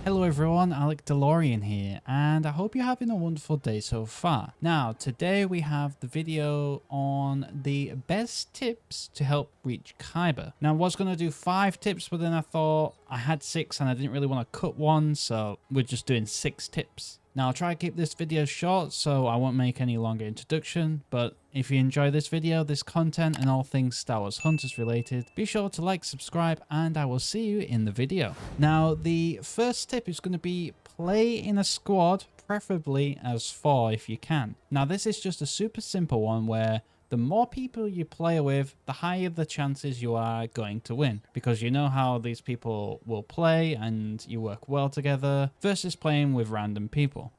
Hello everyone, Alec DeLorean here, and I hope you're having a wonderful day so far. Now, today we have the video on the best tips to help reach Kyber. Now, I was going to do 5 tips, but then I thought I had 6 and I didn't really want to cut one, so we're just doing 6 tips. Now, I'll try to keep this video short, so I won't make any longer introduction, but if you enjoy this video, this content, and all things Star Wars Hunters related, be sure to like, subscribe, and I will see you in the video. Now, the first tip is going to be play in a squad, preferably as 4 if you can. Now, this is just a super simple one where the more people you play with, the higher the chances you are going to win, because you know how these people will play and you work well together versus playing with random people.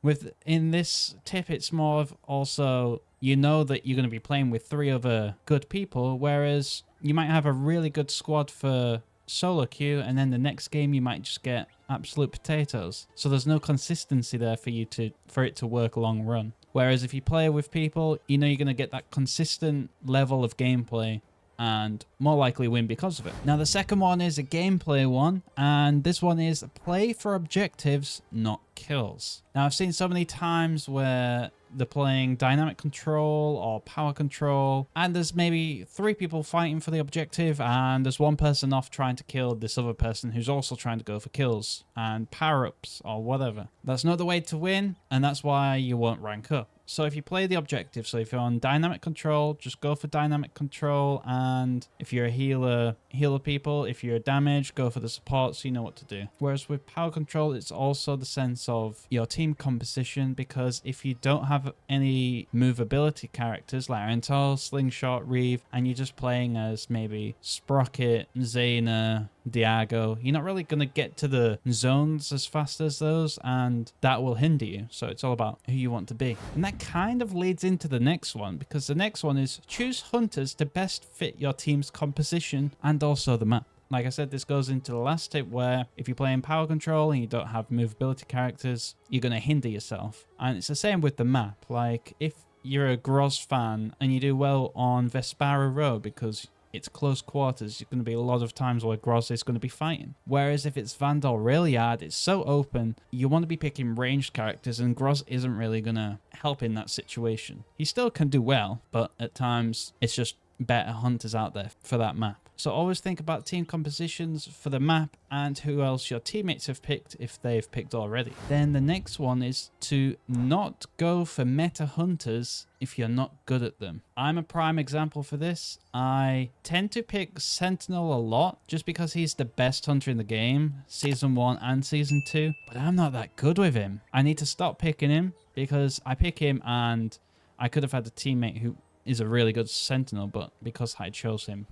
In this tip, it's more of also, you know that you're going to be playing with 3 other good people, whereas you might have a really good squad for solo queue, and then the next game you might just get absolute potatoes. So there's no consistency there for it to work long run. Whereas if you play with people, you know you're going to get that consistent level of gameplay and more likely win because of it. Now, the second one is a gameplay one, and this one is play for objectives, not kills. Now, I've seen so many times where they're playing dynamic control or power control, and there's maybe 3 people fighting for the objective, and there's one person off trying to kill this other person who's also trying to go for kills and power-ups or whatever. That's not the way to win, and that's why you won't rank up. So if you play the objective, so if you're on dynamic control, just go for dynamic control, and if you're a healer, heal the people. If you're a damage, go for the support, so you know what to do. Whereas with power control, it's also the sense of your team composition, because if you don't have any movability characters like Antal, Slingshot, Reeve, and you're just playing as maybe Sprocket, Zaina, Diago, you're not really going to get to the zones as fast as those, and that will hinder you. So it's all about who you want to be. And that kind of leads into the next one, because the next one is choose hunters to best fit your team's composition and also the map. Like I said, this goes into the last tip, where if you're playing power control and you don't have movability characters, you're going to hinder yourself. And it's the same with the map. Like if you're a Groz fan and you do well on Vespara Road because it's close quarters, you're going to be a lot of times where Groz is going to be fighting. Whereas if it's Vandal Railyard, it's so open, you want to be picking ranged characters, and Groz isn't really going to help in that situation. He still can do well, but at times it's just better hunters out there for that map. So always think about team compositions for the map and who else your teammates have picked if they've picked already. Then the next one is to not go for meta hunters if you're not good at them. I'm a prime example for this. I tend to pick Sentinel a lot just because he's the best hunter in the game, Season 1 and Season 2, but I'm not that good with him. I need to stop picking him, because I pick him and I could have had a teammate who is a really good Sentinel, but because I chose him,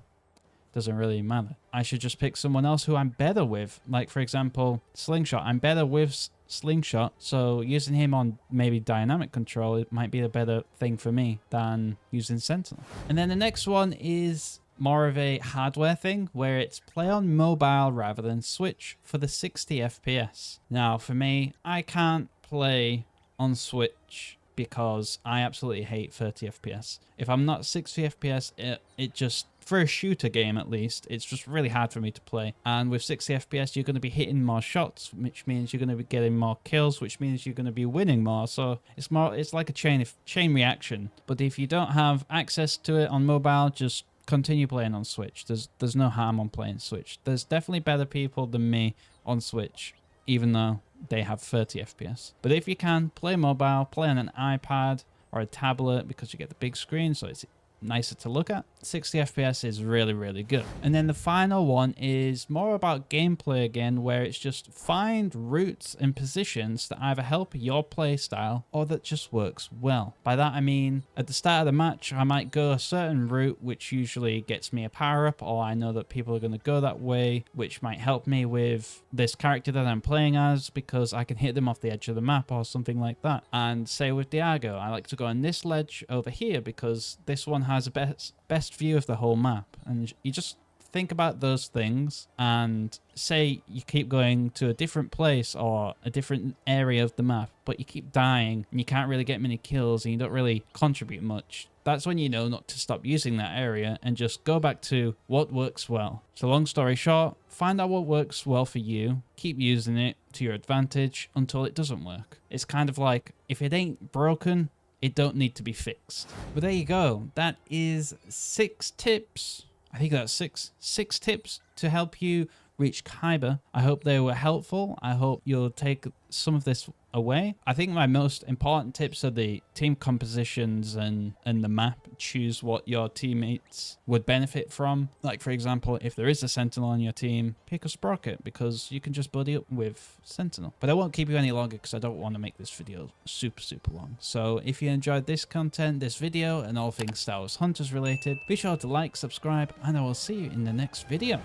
doesn't really matter. I should just pick someone else who I'm better with. Like, for example, Slingshot. I'm better with Slingshot, so using him on maybe dynamic control, it might be a better thing for me than using Sentinel. And then the next one is more of a hardware thing, where it's play on mobile rather than Switch for the 60 FPS. Now, for me, I can't play on Switch because I absolutely hate 30 FPS. If I'm not 60 FPS, it just, for a shooter game at least, it's just really hard for me to play. And with 60 FPS, you're going to be hitting more shots, which means you're going to be getting more kills, which means you're going to be winning more. So it's like a chain reaction. But if you don't have access to it on mobile, just continue playing on Switch. There's no harm on playing Switch. There's definitely better people than me on Switch, even though they have 30 FPS. But if you can, play mobile, play on an iPad or a tablet, because you get the big screen, so it's nicer to look at. 60 FPS is really, really good. And then the final one is more about gameplay again, where it's just find routes and positions that either help your play style or that just works well. By that I mean, at the start of the match, I might go a certain route which usually gets me a power-up, or I know that people are going to go that way, which might help me with this character that I'm playing as, because I can hit them off the edge of the map or something like that. And say with Diago, I like to go on this ledge over here because this one has a best view of the whole map. And you just think about those things, and say you keep going to a different place or a different area of the map, but you keep dying and you can't really get many kills and you don't really contribute much. That's when you know not to stop using that area and just go back to what works well. So long story short, find out what works well for you, keep using it to your advantage until it doesn't work. It's kind of like, if it ain't broken, it don't need to be fixed. But there you go. That is 6 tips. I think that's six tips to help you reach Kyber. I hope they were helpful. I hope you'll take some of this away. I think my most important tips are the team compositions and the map. Choose what your teammates would benefit from. Like, for example, if there is a Sentinel on your team, pick a Sprocket because you can just buddy up with Sentinel. But I won't keep you any longer because I don't want to make this video super long. So if you enjoyed this content, this video, and all things Star Wars Hunters related, be sure to like, subscribe, and I will see you in the next video.